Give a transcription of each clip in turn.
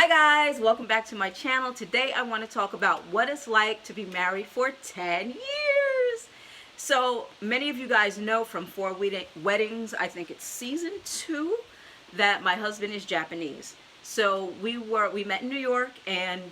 Hi guys, welcome back to my channel. Today I want to talk about what it's like to be married for 10 years. So many of you guys know from 4 Weddings, I think it's season 2, that my husband is Japanese. So we met in New York, and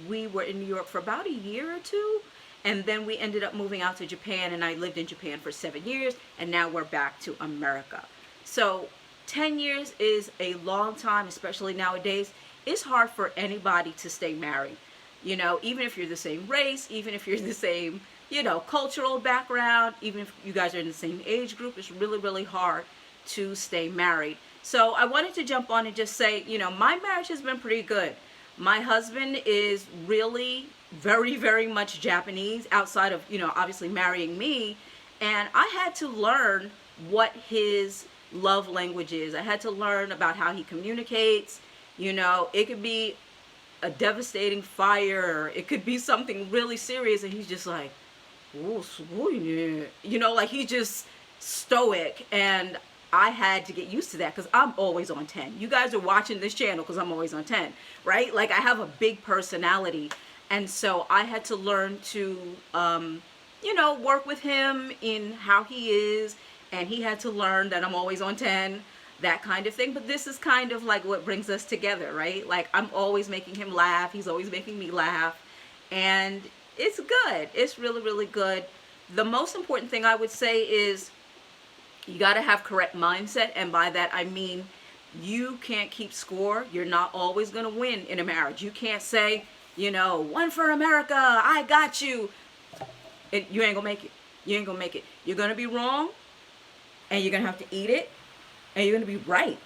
we were in New York for about a year or two, and then we ended up moving out to Japan, and I lived in Japan for 7 years, and now we're back to America. So 10 years is a long time, especially nowadays. It's hard for anybody to stay married, you know, even if you're the same race, even if you're the same, you know, cultural background, even if you guys are in the same age group. It's really, really hard to stay married. So I wanted to jump on and just say, you know, my marriage has been pretty good. My husband is really very, very much Japanese, outside of, you know, obviously marrying me. And I had to learn what his love language is. I had to learn about how he communicates. You know, it could be a devastating fire. It could be something really serious, and he's just like, oh, you know, like he's just stoic. And I had to get used to that because I'm always on 10. You guys are watching this channel because I'm always on 10, right? Like I have a big personality. And so I had to learn to, you know, work with him in how he is. And he had to learn that I'm always on 10. That kind of thing. But this is kind of like what brings us together, right? Like I'm always making him laugh, he's always making me laugh, and it's good. It's really, really good. The most important thing I would say is you got to have correct mindset, and by that I mean you can't keep score. You're not always going to win in a marriage. You can't say, you know, one for America, I got you. You ain't gonna make it. You ain't gonna make it. You're gonna be wrong, and you're gonna have to eat it, and you're going to be right.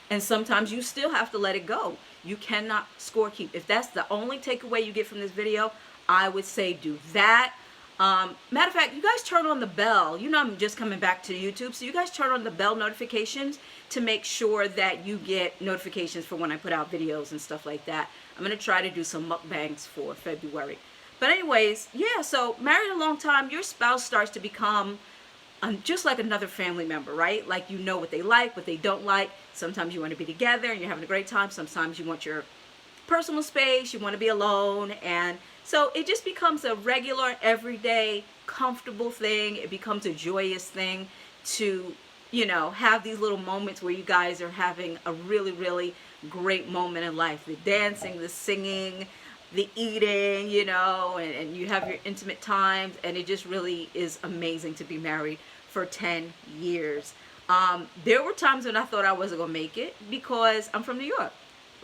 And sometimes you still have to let it go. You cannot score keep. If that's the only takeaway you get from this video, I would say do that. Matter of fact, you guys turn on the bell. You know I'm just coming back to YouTube, so you guys turn on the bell notifications to make sure that you get notifications for when I put out videos and stuff like that. I'm going to try to do some mukbangs for February. But anyways, yeah, so married a long time, your spouse starts to become just like another family member, right? Like you know what they like, what they don't like. Sometimes you want to be together and you're having a great time. Sometimes you want your personal space, you want to be alone. And so it just becomes a regular, everyday, comfortable thing. It becomes a joyous thing to, you know, have these little moments where you guys are having a really, really great moment in life. The dancing, the singing, the eating, you know, and you have your intimate times, and it just really is amazing to be married for 10 years. There were times when I thought I wasn't gonna make it because I'm from New York,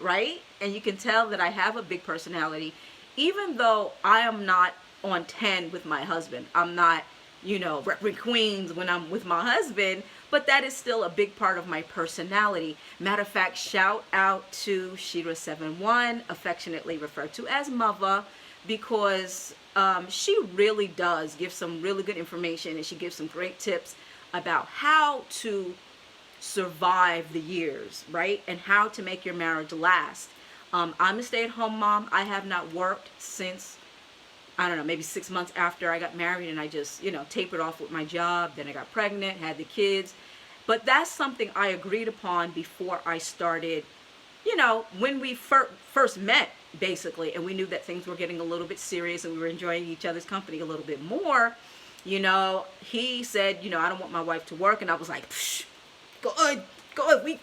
right? And you can tell that I have a big personality, even though I am not on 10 with my husband. I'm not, you know, repping Queens when I'm with my husband, but that is still a big part of my personality. Matter of fact, shout out to Shira71, affectionately referred to as Mother, because she really does give some really good information, and she gives some great tips about how to survive the years, right? And how to make your marriage last. I'm a stay-at-home mom. I have not worked since, I don't know, maybe 6 months after I got married, and I just, you know, tapered off with my job. Then I got pregnant, had the kids. But that's something I agreed upon before I started, you know, when we first met, basically, and we knew that things were getting a little bit serious and we were enjoying each other's company a little bit more. You know, he said, you know, I don't want my wife to work. And I was like, psh, good, we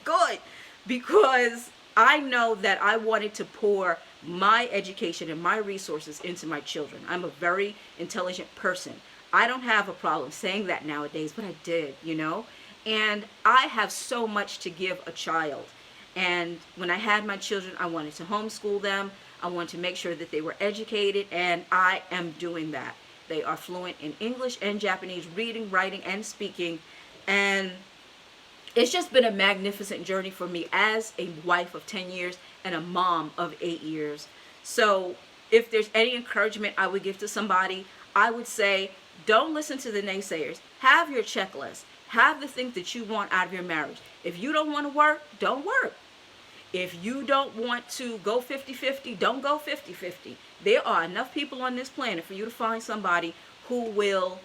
good. Because I know that I wanted to pour my education and my resources into my children. I'm a very intelligent person. I don't have a problem saying that nowadays, but I did, you know. And I have so much to give a child. And when I had my children, I wanted to homeschool them. I wanted to make sure that they were educated, and I am doing that. They are fluent in English and Japanese, reading, writing, and speaking. And it's just been a magnificent journey for me as a wife of 10 years and a mom of 8 years. So if there's any encouragement I would give to somebody, I would say, don't listen to the naysayers. Have your checklist. Have the things that you want out of your marriage. If you don't want to work, don't work. If you don't want to go 50-50, don't go 50-50. There are enough people on this planet for you to find somebody who will,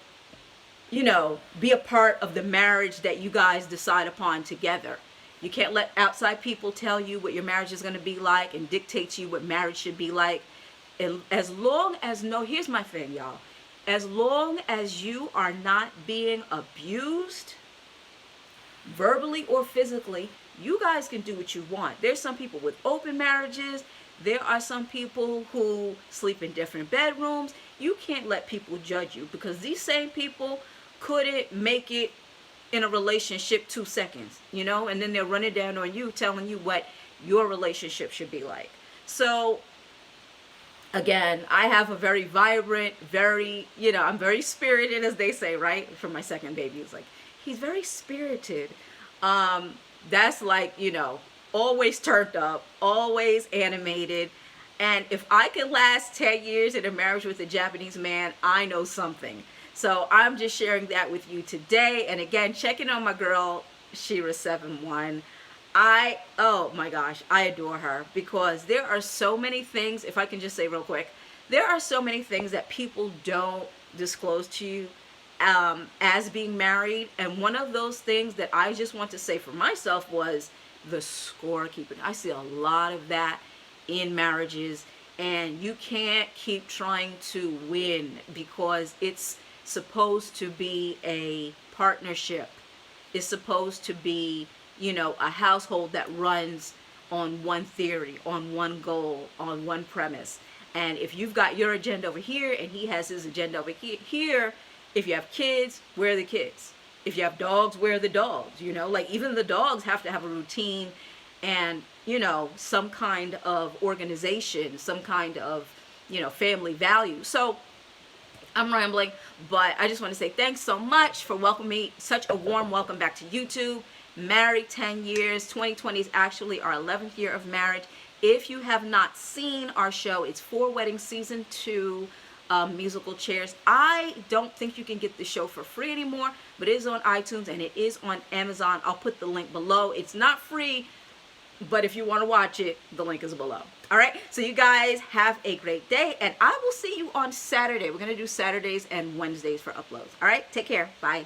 you know, be a part of the marriage that you guys decide upon together. You can't let outside people tell you what your marriage is going to be like and dictate to you what marriage should be like. And as long as, no, here's my thing, y'all. As long as you are not being abused, verbally or physically, you guys can do what you want. There's some people with open marriages. There are some people who sleep in different bedrooms. You can't let people judge you, because these same people couldn't make it in a relationship 2 seconds, you know, and then they're running down on you, telling you what your relationship should be like. So again, I have a very vibrant, very, you know, I'm very spirited, as they say, right? For my second baby, it's like, he's very spirited. That's like, you know, always turned up, always animated. And if I could last 10 years in a marriage with a Japanese man, I know something. So I'm just sharing that with you today. And again, checking on my girl, Shira71. Oh my gosh, I adore her, because there are so many things, if I can just say real quick, there are so many things that people don't disclose to you as being married. And one of those things that I just want to say for myself was the scorekeeping. I see a lot of that in marriages, and you can't keep trying to win, because it's supposed to be a partnership. It's supposed to be, you know, a household that runs on one theory, on one goal, on one premise. And if you've got your agenda over here and he has his agenda over here, if you have kids, where are the kids? If you have dogs, where are the dogs? You know, like even the dogs have to have a routine and, you know, some kind of organization, some kind of, you know, family value. So I'm rambling, but I just want to say thanks so much for welcoming me. Such a warm welcome back to YouTube. Married 10 years. 2020 is actually our 11th year of marriage. If you have not seen our show, it's 4 Weddings Season 2, musical chairs. I don't think you can get the show for free anymore, but it is on iTunes and it is on Amazon. I'll put the link below. It's not free, but if you want to watch it, the link is below. All right, so you guys have a great day, and I will see you on Saturday. We're going to do Saturdays and Wednesdays for uploads. All right, take care. Bye.